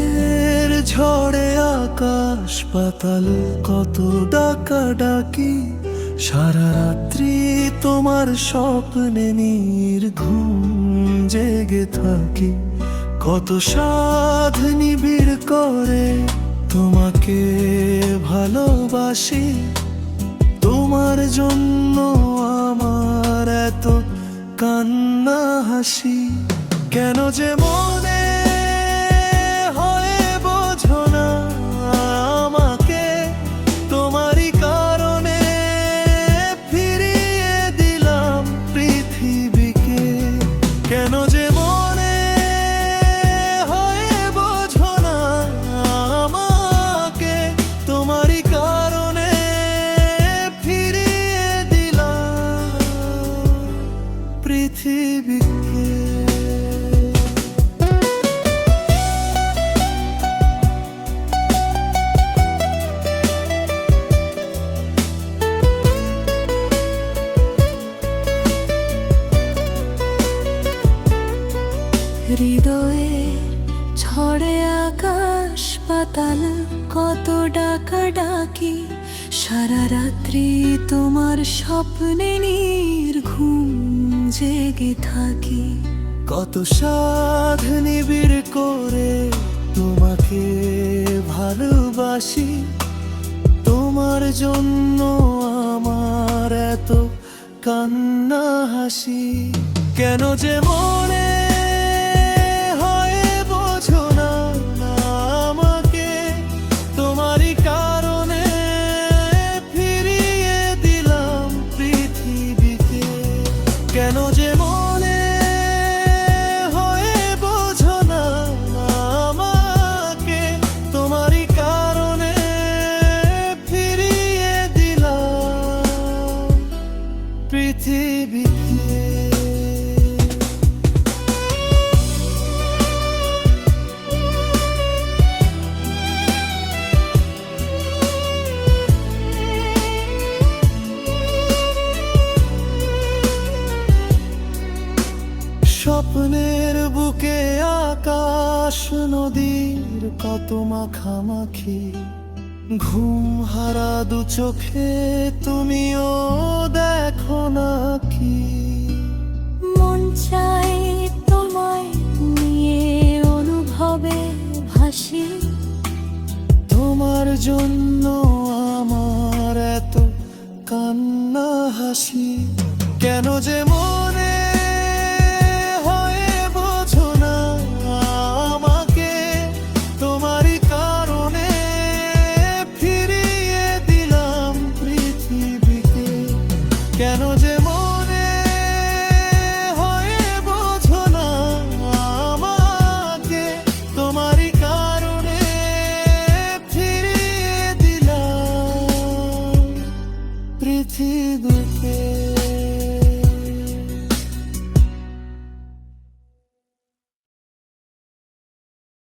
হৃদয়ের ঝড়ে আকাশ পাতাল কত ডাকাডাকি, সারা রাত্রি তোমার স্বপ্নে নির্ঘুম জেগে থাকি। কত সাধ নিবিড় করে তোমাকে ভালোবাসি, তোমার জন্য আমার এত কান্না হাসি। কেন যে মনে হয় বোঝো না আমাকে, তোমারই কারণে ফিরিয়ে দিলাম পৃথিবীকে। কেন যে মনে হয় বোঝো না আমাকে, তোমারই কারণে ফিরিয়ে দিলাম পৃথিবীকে। হৃদয়ের ঝড়ে আকাশ পাতাল কত ডাকাডাকি, সারা রাত্রি তোমার স্বপ্নে নির্ঘুম জেগে থাকি। কত সাধ নিবিড় করে তোমাকে ভালোবাসি, তোমার জন্য আমার এত কান্না হাসি। কেন যে মনে হয় বোঝো না আমাকে, তোমারই কারণে ফিরিয়ে দিলাম পৃথিবীতে। কেন যে মনে হয় বোঝো না আমাকে, তোমারই কারণে ফিরিয়ে দিলাম পৃথিবীতে। স্বপ্নের বুকে আকাশ নদীর কত মাখামাখি, ঘুম হারা দু চোখে তুমিও দেখো নাকি। মন চাই তোমায় নিয়ে অনুভবে ভাসি, তোমার জন্য আমার এত কান্না হাসি। কেন যে মনে হয় বোঝো না আমাকে, তোমারই কারণে ফিরিয়ে দিলাম পৃথিবীকে। কেন যে